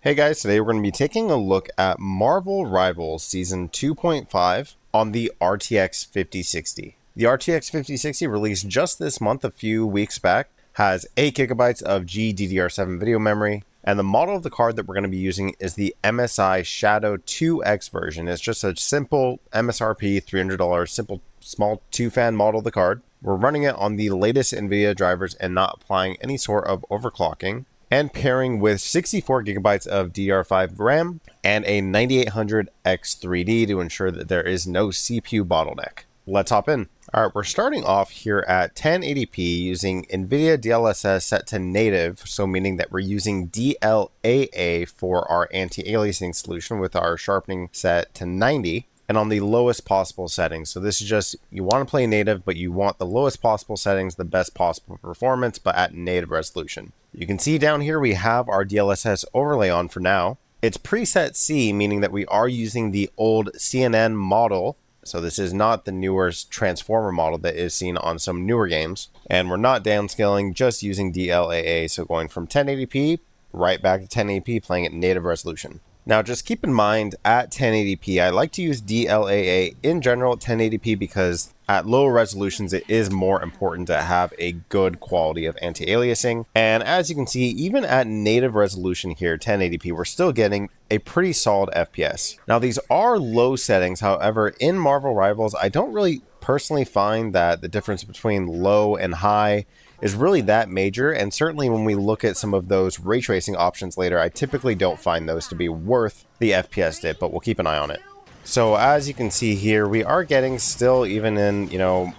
Hey guys, today we're going to be taking a look at Marvel Rivals Season 2.5 on the RTX 5060. The RTX 5060 released just this month a few weeks back, has 8 gigabytes of GDDR7 video memory, and the model of the card that we're going to be using is the MSI Shadow 2X version. It's just a simple MSRP $300 simple small 2-fan model of the card. We're running it on the latest NVIDIA drivers and not applying any sort of overclocking, and pairing with 64 gigabytes of DDR5 RAM and a 9800 X3D to ensure that there is no CPU bottleneck. Let's hop in. All right, we're starting off here at 1080p using NVIDIA DLSS set to native, so meaning that we're using DLAA for our anti-aliasing solution with our sharpening set to 90. And on the lowest possible settings. So this is just, you want to play native, but you want the lowest possible settings, the best possible performance, but at native resolution. You can see down here we have our DLSS overlay on for now. It's preset C, meaning that we are using the old CNN model. So this is not the newer transformer model that is seen on some newer games. And we're not downscaling, just using DLAA. So going from 1080p right back to 1080p, playing at native resolution. Now, just keep in mind, at 1080p, I like to use DLAA in general at 1080p because at lower resolutions, it is more important to have a good quality of anti-aliasing. And as you can see, even at native resolution here, 1080p, we're still getting a pretty solid FPS. Now, these are low settings. However, in Marvel Rivals, I don't really personally find that the difference between low and high is really that major, and certainly when we look at some of those ray tracing options later, I typically don't find those to be worth the FPS dip, but we'll keep an eye on it. So as you can see here, we are getting still, even in,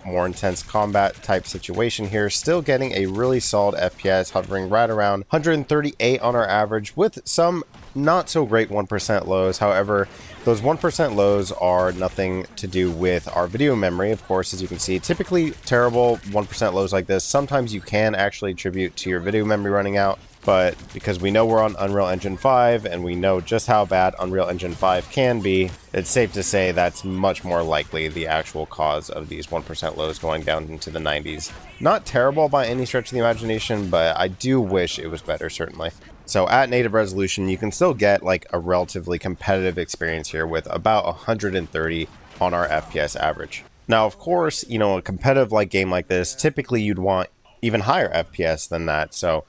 more intense combat type situation here, still getting a really solid FPS, hovering right around 138 on our average with some not so great 1% lows. However, those 1% lows are nothing to do with our video memory. Of course, as you can see, typically terrible 1% lows like this, sometimes you can actually attribute to your video memory running out. But because we know we're on Unreal Engine 5 and we know just how bad Unreal Engine 5 can be, it's safe to say that's much more likely the actual cause of these 1% lows going down into the 90s. Not terrible by any stretch of the imagination, but I do wish it was better, certainly. So at native resolution, you can still get like a relatively competitive experience here with about 130 on our FPS average. Now, of course, a competitive game like this, typically you'd want even higher FPS than that. So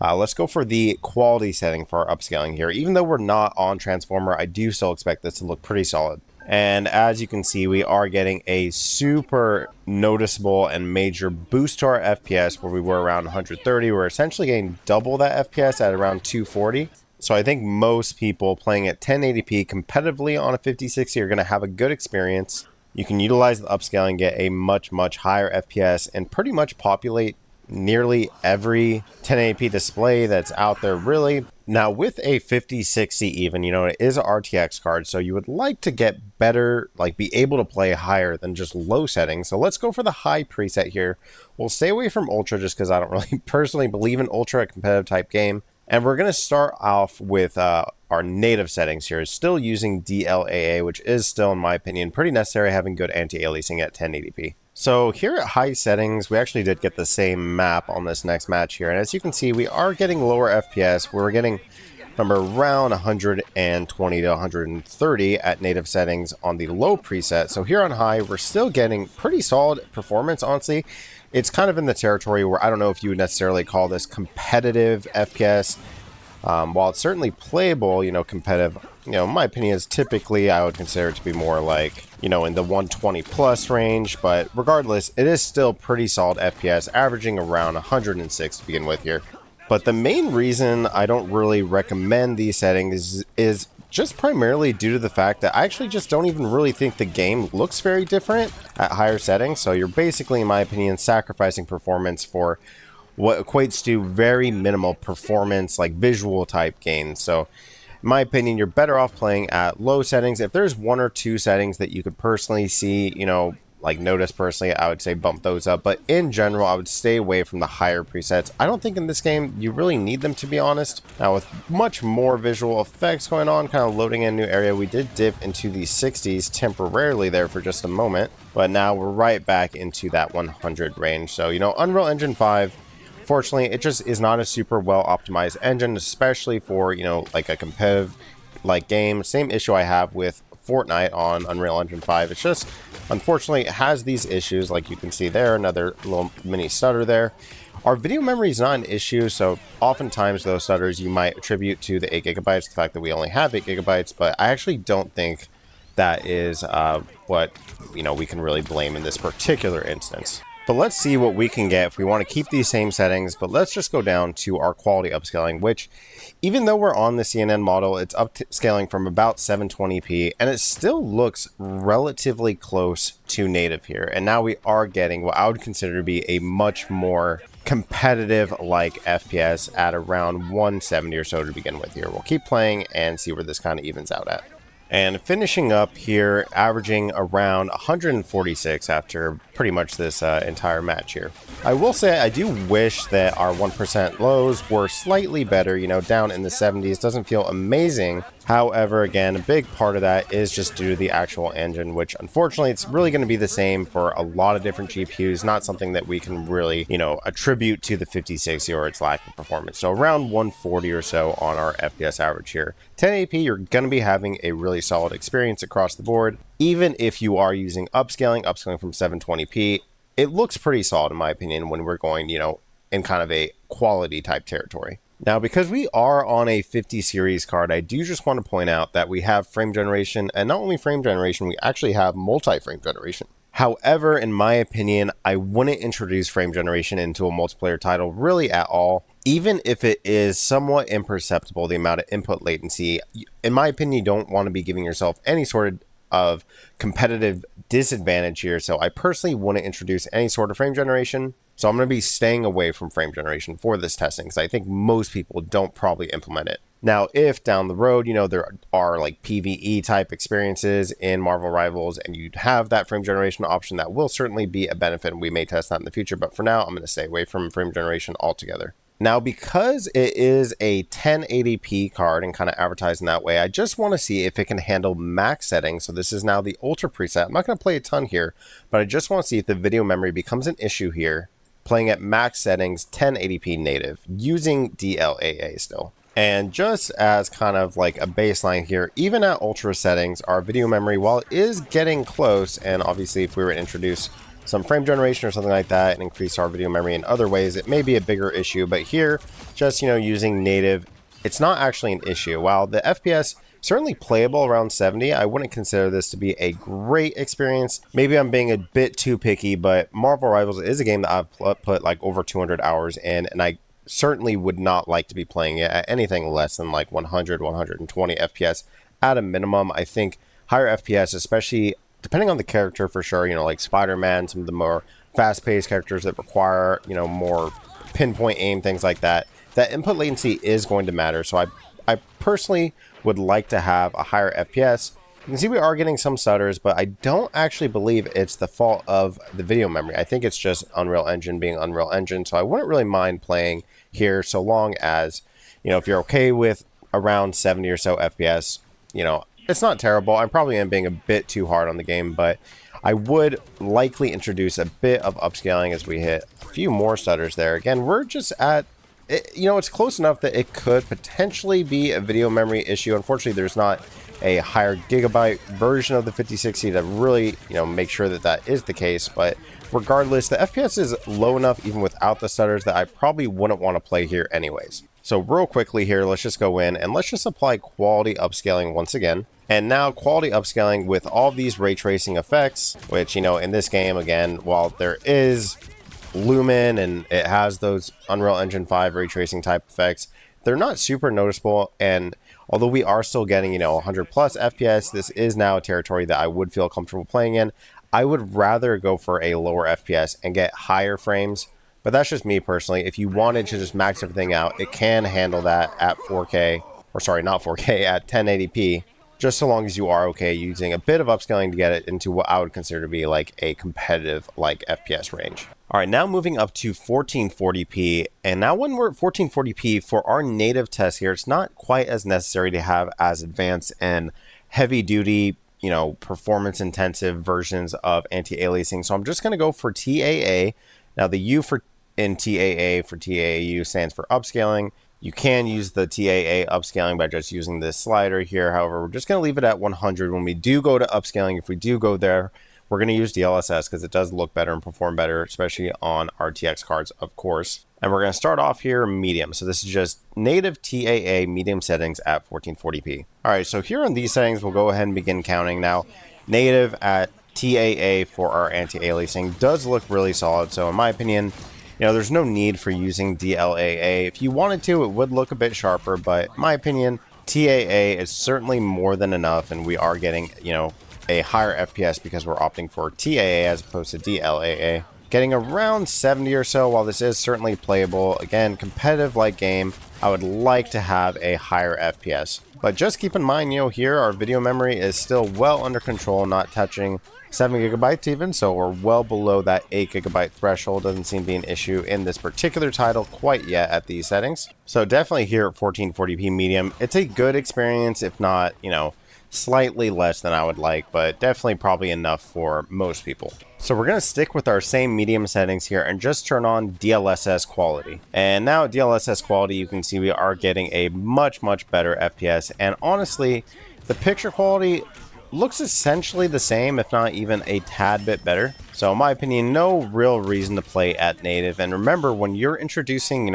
let's go for the quality setting for our upscaling here. Even though we're not on Transformer, I do still expect this to look pretty solid. And as you can see, we are getting a super noticeable and major boost to our FPS where we were around 130. We're essentially getting double that FPS at around 240. So I think most people playing at 1080p competitively on a 5060 are going to have a good experience. You can utilize the upscaling, get a much higher FPS, and pretty much populate nearly every 1080p display that's out there, really. Now with a 5060 even, it is an RTX card, so you would like to get better, be able to play higher than just low settings. So let's go for the high preset here. We'll stay away from ultra just because I don't really personally believe in ultra, a competitive type game. And we're going to start off with our native settings here, still using DLAA, which is still, in my opinion, pretty necessary, having good anti-aliasing at 1080p. So here at high settings, we actually did get the same map on this next match here. And as you can see, we are getting lower FPS. We're getting around 120 to 130 at native settings on the low preset. So here on high, we're still getting pretty solid performance, honestly. It's kind of in the territory where I don't know if you would necessarily call this competitive FPS. While it's certainly playable, competitive, in my opinion, is typically, I would consider it to be more in the 120 plus range. But regardless, it is still pretty solid FPS, averaging around 106 to begin with here. But the main reason I don't really recommend these settings is just primarily due to the fact that I actually just don't even really think the game looks very different at higher settings. So you're basically, in my opinion, sacrificing performance for what equates to very minimal performance, visual type gains. So in my opinion, you're better off playing at low settings. If there's one or two settings that you could personally see, notice personally, I would say bump those up. But in general, I would stay away from the higher presets. I don't think in this game you really need them, to be honest. Now with much more visual effects going on, kind of loading in a new area, we did dip into the 60s temporarily there for just a moment. But now we're right back into that 100 range. So, Unreal Engine 5 unfortunately, it just is not a super well optimized engine, especially for, you know, like a competitive like game. Same issue I have with Fortnite on Unreal Engine 5. It's just, unfortunately, it has these issues, like you can see there, another little mini stutter there. Our video memory is not an issue, so oftentimes those stutters you might attribute to the 8 gigabytes, the fact that we only have 8 gigabytes, but I actually don't think that is what, you know, we can really blame in this particular instance. But let's see what we can get if we want to keep these same settings, but let's just go down to our quality upscaling, which even though we're on the CNN model, it's upscaling from about 720p, and it still looks relatively close to native here. And now we are getting what I would consider to be a much more competitive like FPS at around 170 or so to begin with here. We'll keep playing and see where this kind of evens out at. And finishing up here, averaging around 146 after pretty much this entire match here. I will say I do wish that our 1% lows were slightly better, you know, down in the 70s. Doesn't feel amazing. However, again, a big part of that is just due to the actual engine, which unfortunately it's really going to be the same for a lot of different GPUs, not something that we can really, you know, attribute to the 5060 or its lack of performance. So around 140 or so on our FPS average here. 1080p, you're going to be having a really solid experience across the board. Even if you are using upscaling from 720p, it looks pretty solid in my opinion when we're going, you know, in kind of a quality type territory. Now, because we are on a 50 series card, I do just want to point out that we have frame generation, and not only frame generation, we actually have multi-frame generation. However, in my opinion, I wouldn't introduce frame generation into a multiplayer title really at all, even if it is somewhat imperceptible, the amount of input latency. In my opinion, you don't want to be giving yourself any sort of competitive disadvantage here, so I personally wouldn't introduce any sort of frame generation. So I'm going to be staying away from frame generation for this testing because I think most people don't probably implement it. Now, if down the road, you know, there are like PvE type experiences in Marvel Rivals and you'd have that frame generation option, that will certainly be a benefit and we may test that in the future. But for now, I'm going to stay away from frame generation altogether. Now, because it is a 1080p card and kind of advertised in that way, I just want to see if it can handle max settings. So this is now the Ultra preset. I'm not going to play a ton here, but I just want to see if the video memory becomes an issue here, playing at max settings 1080p native using DLAA still. And just as kind of like a baseline here, even at Ultra settings, our video memory, while it is getting close, and obviously if we were to introduce some frame generation or something like that and increase our video memory in other ways, it may be a bigger issue. But here, just, you know, using native, it's not actually an issue. While the FPS certainly playable around 70, I wouldn't consider this to be a great experience. Maybe I'm being a bit too picky, but Marvel Rivals is a game that I've put like over 200 hours in, and I certainly would not like to be playing it at anything less than like 100, 120 FPS at a minimum. I think higher FPS, especially depending on the character for sure, you know, like Spider-Man, some of the more fast-paced characters that require, you know, more pinpoint aim, things like that, that input latency is going to matter. So I personally would like to have a higher FPS. You can see we are getting some stutters, but I don't actually believe it's the fault of the video memory. I think it's just Unreal Engine being Unreal Engine. So I wouldn't really mind playing here so long as, you know, if you're okay with around 70 or so FPS, you know, it's not terrible. I probably am being a bit too hard on the game, but I would likely introduce a bit of upscaling as we hit a few more stutters there. Again, we're just at, you know, it's close enough that it could potentially be a video memory issue. Unfortunately, there's not a higher gigabyte version of the 5060 to really, you know, make sure that that is the case. But regardless, the FPS is low enough even without the stutters that I probably wouldn't want to play here anyways. So real quickly here, let's just go in and let's just apply quality upscaling once again. And now quality upscaling with all these ray tracing effects, which, you know, in this game, again, while there is Lumen and it has those Unreal Engine 5 ray tracing type effects, they're not super noticeable. And although we are still getting, you know, 100 plus FPS, this is now a territory that I would feel comfortable playing in. I would rather go for a lower FPS and get higher frames, but that's just me personally. If you wanted to just max everything out, it can handle that at 4K, or sorry, not 4K, at 1080p. Just so long as you are okay using a bit of upscaling to get it into what I would consider to be like a competitive like FPS range. All right, now moving up to 1440p, and now when we're at 1440p for our native test here, it's not quite as necessary to have as advanced and heavy duty, you know, performance intensive versions of anti-aliasing. So I'm just going to go for TAA. Now the U for in TAA for TAU stands for upscaling. You can use the TAA upscaling by just using this slider here. However, we're just going to leave it at 100. When we do go to upscaling, if we do go there, we're going to use DLSS because it does look better and perform better, especially on RTX cards, of course. And we're going to start off here medium. So this is just native TAA medium settings at 1440p. All right, so here on these settings, we'll go ahead and begin counting now. Native at TAA for our anti-aliasing does look really solid. So in my opinion, there's no need for using DLAA. If you wanted to, it would look a bit sharper, but in my opinion, TAA is certainly more than enough, and we are getting, a higher FPS because we're opting for TAA as opposed to DLAA. Getting around 70 or so, while this is certainly playable, again, competitive like game, I would like to have a higher FPS. But just keep in mind, here our video memory is still well under control, not touching 7 gigabytes even, so we're well below that 8 gigabyte threshold. Doesn't seem to be an issue in this particular title quite yet at these settings. So definitely here at 1440p medium, it's a good experience, if not, slightly less than I would like, but definitely probably enough for most people. So we're going to stick with our same medium settings here and just turn on DLSS quality. And now at DLSS quality, you can see we are getting a much better FPS. And honestly, the picture quality looks essentially the same, if not even a tad bit better. So in my opinion, no real reason to play at native. And remember, when you're introducing,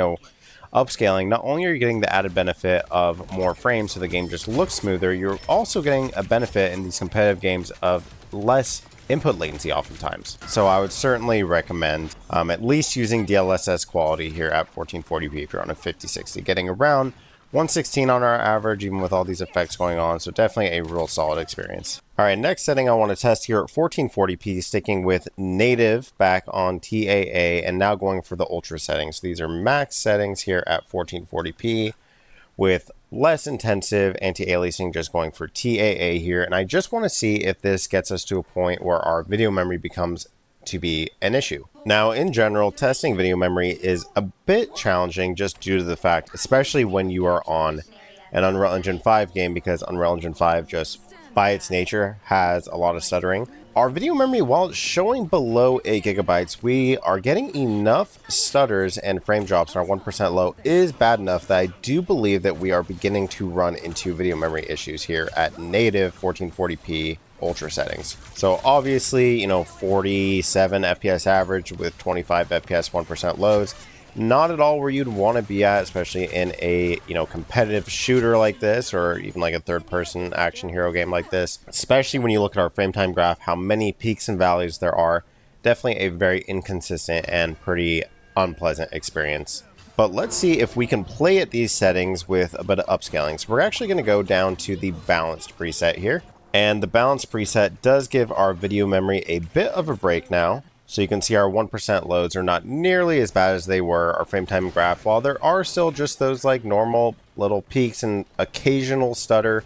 upscaling, not only are you getting the added benefit of more frames so the game just looks smoother, you're also getting a benefit in these competitive games of less input latency oftentimes. So I would certainly recommend at least using DLSS quality here at 1440p if you're on a 5060, getting around 116 on our average, even with all these effects going on. So definitely a real solid experience. All right, next setting I want to test here at 1440p, sticking with native back on TAA and now going for the ultra settings. So these are max settings here at 1440p with less intensive anti-aliasing, just going for TAA here. And I just want to see if this gets us to a point where our video memory becomes to be an issue. Now, in general, testing video memory is a bit challenging just due to the fact, especially when you are on an Unreal Engine 5 game, because Unreal Engine 5 just by its nature has a lot of stuttering. Our video memory, while it's showing below 8 gigabytes, we are getting enough stutters and frame drops, and our 1% low is bad enough that I do believe that we are beginning to run into video memory issues here at native 1440p ultra settings. So obviously, 47 FPS average with 25 FPS 1% lows, not at all where you'd want to be at, especially in a competitive shooter like this, or even like a third-person action hero game like this. Especially when you look at our frame time graph, how many peaks and valleys there are. Definitely a very inconsistent and pretty unpleasant experience. But let's see if we can play at these settings with a bit of upscaling. So we're actually going to go down to the balanced preset here. And the balance preset does give our video memory a bit of a break now. So you can see our 1% loads are not nearly as bad as they were. Our frame time graph, while there are still just those like normal little peaks and occasional stutter,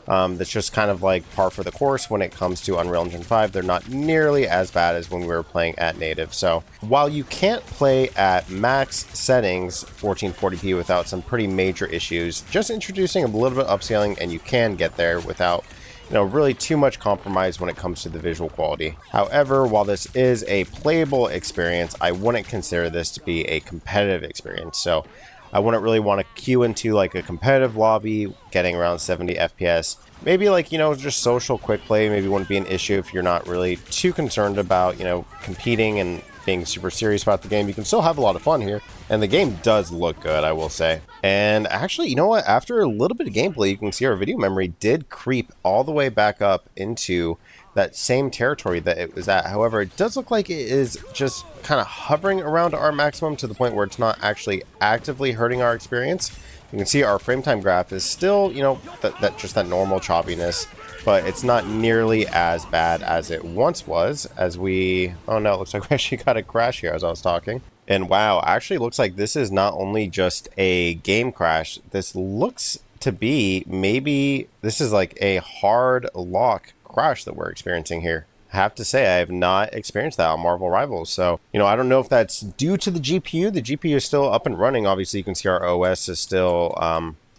that's just kind of like par for the course when it comes to Unreal Engine 5. They're not nearly as bad as when we were playing at native. So while you can't play at max settings 1440p without some pretty major issues, just introducing a little bit of upscaling and you can get there without really too much compromise when it comes to the visual quality. However, while this is a playable experience, I wouldn't consider this to be a competitive experience. So I wouldn't really want to queue into like a competitive lobby getting around 70 FPS. Maybe like, just social quick play maybe wouldn't be an issue if you're not really too concerned about, competing and being super serious about the game. You can still have a lot of fun here, and the game does look good, I will say. And actually, you know what, after a little bit of gameplay, you can see our video memory did creep all the way back up into that same territory that it was at. However, it does look like it is just kind of hovering around our maximum to the point where it's not actually actively hurting our experience. You can see our frame time graph is still, that normal choppiness, but it's not nearly as bad as it once was. As we, oh no, it looks like we actually got a crash here as I was talking. And wow, actually looks like this is not only just a game crash, this looks to be maybe this is like a hard lock crash that we're experiencing here. I have to say, I have not experienced that on Marvel Rivals. So, I don't know if that's due to the GPU. The GPU is still up and running. Obviously, you can see our OS is still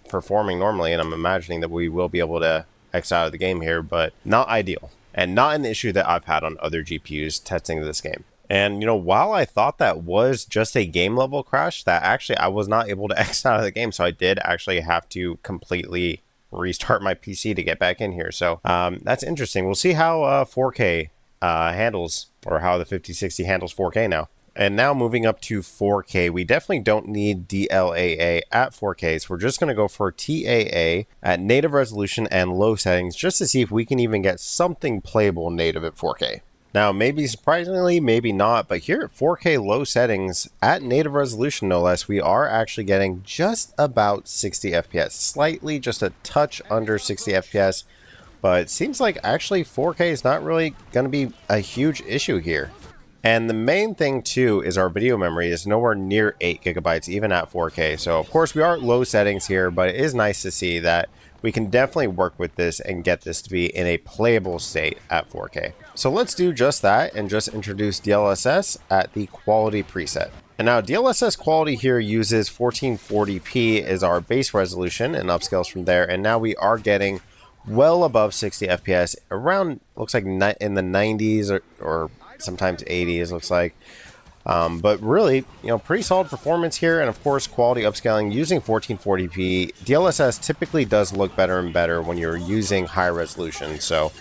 performing normally, and I'm imagining that we will be able to X out of the game here, but not ideal. And not an issue that I've had on other GPUs testing this game. And, while I thought that was just a game level crash, that actually I was not able to exit out of the game. So I did actually have to completely restart my PC to get back in here. So that's interesting. We'll see how 4K handles, or how the 5060 handles 4K now. And now moving up to 4K, we definitely don't need DLAA at 4K, so we're just going to go for TAA at native resolution and low settings, just to see if we can even get something playable native at 4K. Now, maybe surprisingly, maybe not, but here at 4K low settings, at native resolution no less, we are actually getting just about 60 FPS, slightly just a touch under 60 FPS, but it seems like actually 4K is not really going to be a huge issue here. And the main thing too is our video memory is nowhere near 8 gigabytes even at 4K. So of course we are at low settings here, but it is nice to see that we can definitely work with this and get this to be in a playable state at 4K. So let's do just that and just introduce DLSS at the quality preset. And now DLSS quality here uses 1440p as our base resolution and upscales from there. And now we are getting well above 60 FPS, around, looks like in the 90s or sometimes 80s, looks like. But really, pretty solid performance here. And of course, quality upscaling using 1440p. DLSS typically does look better and better when you're using high resolution. So,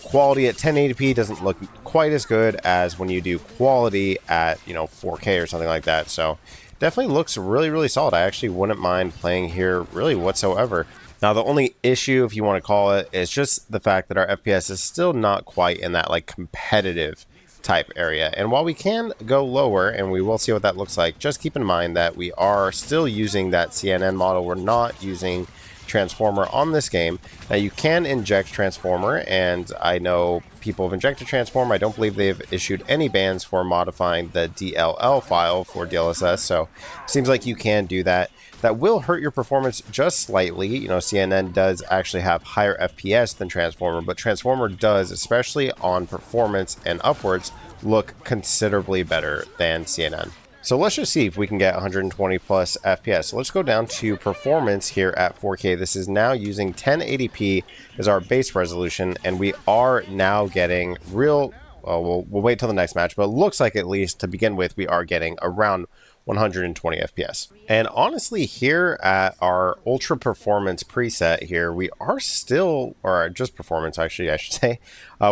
quality at 1080p doesn't look quite as good as when you do quality at, 4K or something like that. So definitely looks really, really solid. I actually wouldn't mind playing here really whatsoever. Now, the only issue, if you want to call it, is just the fact that our FPS is still not quite in that competitive type area. And while we can go lower, and we will see what that looks like, just keep in mind that we are still using that CNN model. We're not using Transformer on this game. Now, you can inject Transformer, and I know people have injected Transformer. I don't believe they've issued any bans for modifying the DLL file for DLSS, so it seems like you can do that. That will hurt your performance just slightly. CNN does actually have higher FPS than Transformer, but Transformer does, especially on performance and upwards, look considerably better than CNN. So let's just see if we can get 120 plus FPS. So let's go down to performance here at 4K. This is now using 1080p as our base resolution, and we are now getting real, we'll wait till the next match, but it looks like, at least to begin with, we are getting around 120 FPS. And honestly, here at our ultra performance preset here, we are still, or just performance actually, I should say,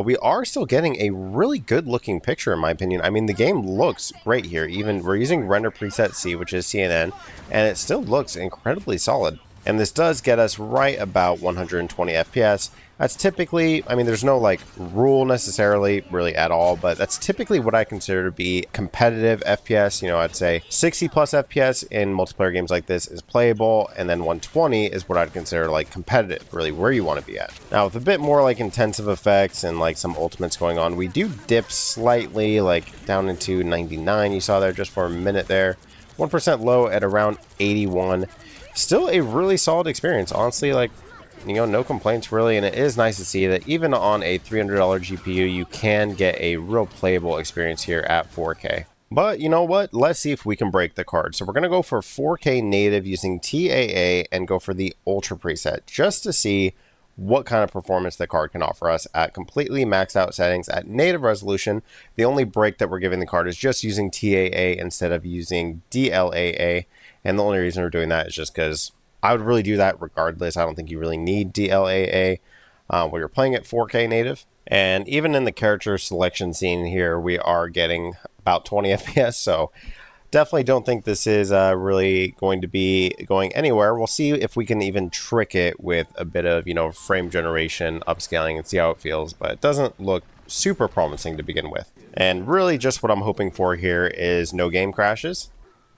we are still getting a really good looking picture in my opinion. I mean, the game looks great here. Even we're using render preset C, which is CNN, and it still looks incredibly solid. And this does get us right about 120 FPS. That's typically, I mean, there's no rule necessarily really at all, but that's typically what I consider to be competitive FPS. I'd say 60 plus FPS in multiplayer games like this is playable, and then 120 is what I'd consider competitive, really where you want to be at. Now, with a bit more intensive effects and some ultimates going on, we do dip slightly down into 99. You saw there just for a minute there. 1% low at around 81. Still a really solid experience, honestly. No complaints really, and it is nice to see that even on a $300 GPU, you can get a real playable experience here at 4K. But you know what? Let's see if we can break the card. So we're going to go for 4K native using TAA and go for the Ultra preset, just to see what kind of performance the card can offer us at completely maxed out settings at native resolution. The only break that we're giving the card is just using TAA instead of using DLAA, and the only reason we're doing that is just because I would really do that regardless. I don't think you really need DLAA when you're playing at 4K native. And even in the character selection scene here, we are getting about 20 FPS. So definitely don't think this is really going to be going anywhere. We'll see if we can even trick it with a bit of, frame generation, upscaling, and see how it feels. But it doesn't look super promising to begin with. And really just what I'm hoping for here is no game crashes.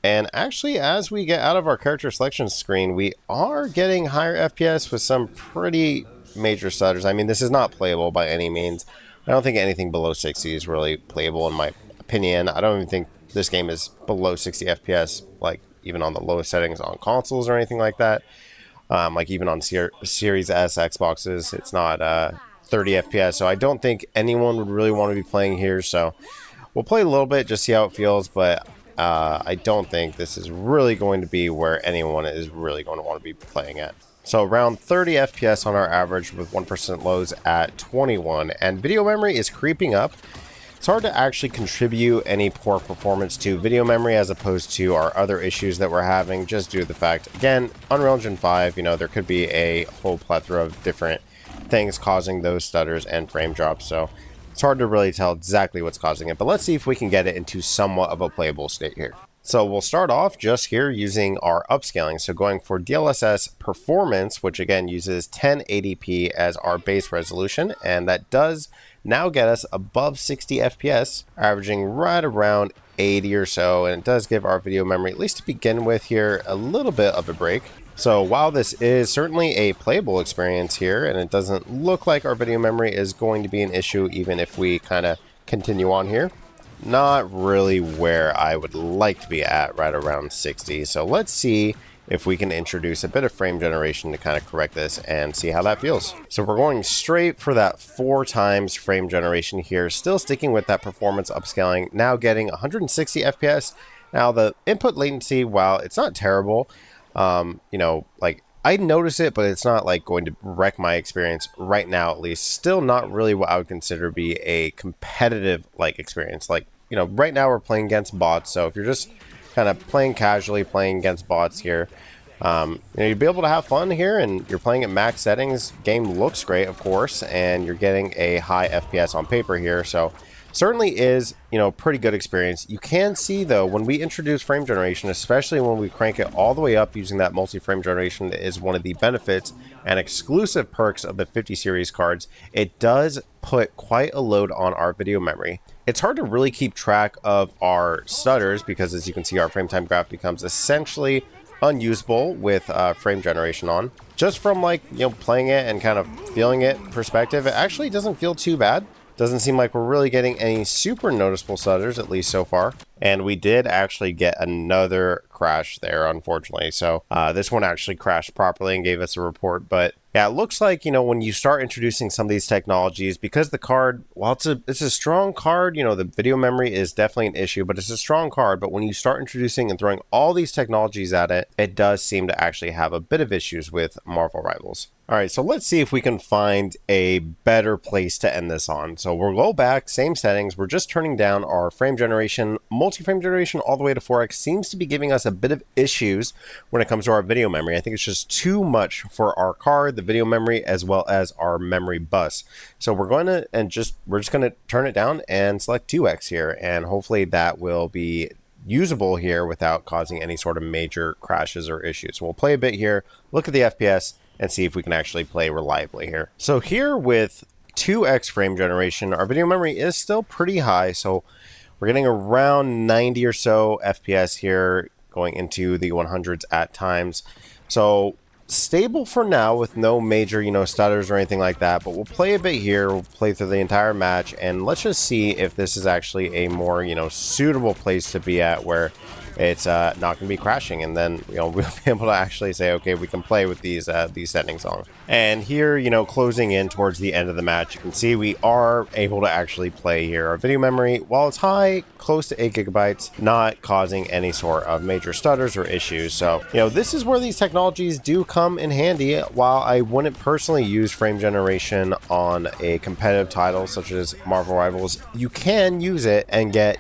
And actually, as we get out of our character selection screen, we are getting higher FPS with some pretty major stutters. I mean, this is not playable by any means. I don't think anything below 60 is really playable in my opinion. I don't even think this game is below 60 FPS, even on the lowest settings on consoles or anything like that. Even on Series S Xboxes, it's not 30 FPS. So I don't think anyone would really want to be playing here. So we'll play a little bit, just see how it feels, but I don't think this is really going to be where anyone is really going to want to be playing at. So around 30 FPS on our average with 1% lows at 21, and video memory is creeping up. it's hard to actually contribute any poor performance to video memory as opposed to our other issues that we're having, just due to the fact, again, Unreal Engine 5, there could be a whole plethora of different things causing those stutters and frame drops, so it's hard to really tell exactly what's causing it, but let's see if we can get it into somewhat of a playable state here. So we'll start off just here using our upscaling. So going for DLSS performance, which again uses 1080p as our base resolution, and that does now get us above 60 FPS, averaging right around 80 or so, and it does give our video memory, at least to begin with here, a little bit of a break. So while this is certainly a playable experience here, and it doesn't look like our video memory is going to be an issue even if we kind of continue on here, not really where I would like to be at, right around 60. So let's see if we can introduce a bit of frame generation to kind of correct this and see how that feels. So we're going straight for that 4 times frame generation here, still sticking with that performance upscaling, now getting 160 FPS. Now the input latency, while it's not terrible, like I notice it, but it's not like going to wreck my experience right now, at least. Still not really what I would consider to be a competitive like experience. Like, right now we're playing against bots, so if you're just kind of playing casually, playing against bots here, you'd be able to have fun here, and you're playing at max settings. Game looks great, of course, and you're getting a high FPS on paper here, so certainly is, pretty good experience. You can see though, when we introduce frame generation, especially when we crank it all the way up using that multi-frame generation, that is one of the benefits and exclusive perks of the 50 series cards. It does put quite a load on our video memory. It's hard to really keep track of our stutters because, as you can see, our frame time graph becomes essentially unusable with frame generation on. Just from playing it and kind of feeling it perspective, it actually doesn't feel too bad. Doesn't seem like we're really getting any super noticeable stutters, at least so far. And we did actually get another crash there, unfortunately. So this one actually crashed properly and gave us a report. But yeah, it looks like, when you start introducing some of these technologies, because the card, while it's a strong card, the video memory is definitely an issue, but it's a strong card. But when you start introducing and throwing all these technologies at it, it does seem to actually have a bit of issues with Marvel Rivals. All right, so let's see if we can find a better place to end this on. So we'll go back, same settings. We're just turning down our frame generation. Multi-frame generation all the way to 4x seems to be giving us a bit of issues when it comes to our video memory. I think it's just too much for our card, the video memory, as well as our memory bus. So we're going to, we're just going to turn it down and select 2x here. And hopefully that will be usable here without causing any sort of major crashes or issues. So we'll play a bit here, look at the FPS, and see if we can actually play reliably here. So here with 2x frame generation, our video memory is still pretty high. So we're getting around 90 or so FPS here, going into the 100s at times. So stable for now with no major, stutters or anything like that. But we'll play a bit here. We'll play through the entire match, and let's just see if this is actually a more, suitable place to be at where it's not going to be crashing, and then we'll be able to actually say, okay, we can play with these settings on. And here, closing in towards the end of the match, you can see we are able to actually play here. Our video memory, while it's high, close to 8 gigabytes, not causing any sort of major stutters or issues. So this is where these technologies do come in handy. While I wouldn't personally use frame generation on a competitive title such as Marvel Rivals, you can use it and get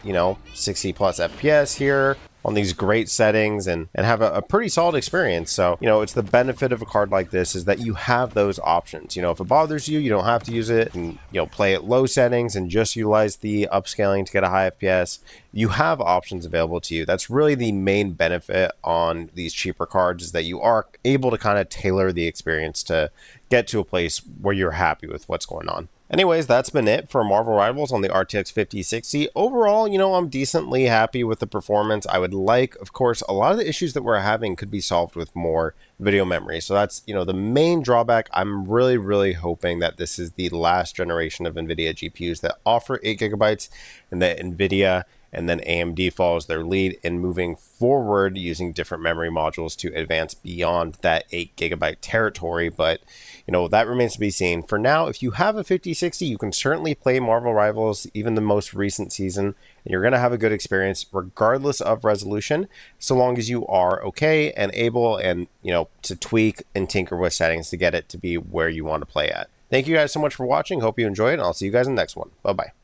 60 plus FPS here on these great settings and have a pretty solid experience. So, it's the benefit of a card like this is that you have those options. If it bothers you, you don't have to use it and, play at low settings and just utilize the upscaling to get a high FPS. You have options available to you. That's really the main benefit on these cheaper cards, is that you are able to kind of tailor the experience to get to a place where you're happy with what's going on. Anyways, that's been it for Marvel Rivals on the RTX 5060. Overall, I'm decently happy with the performance. I would like, of course, a lot of the issues that we're having could be solved with more video memory. So that's, the main drawback. I'm really, really hoping that this is the last generation of NVIDIA GPUs that offer 8 gigabytes and that NVIDIA and then AMD follows their lead in moving forward using different memory modules to advance beyond that 8 gigabyte territory. But, that remains to be seen. For now, if you have a 5060, you can certainly play Marvel Rivals, even the most recent season, and you're going to have a good experience regardless of resolution, so long as you are okay and able and, to tweak and tinker with settings to get it to be where you want to play at. Thank you guys so much for watching. Hope you enjoyed, and I'll see you guys in the next one. Bye-bye.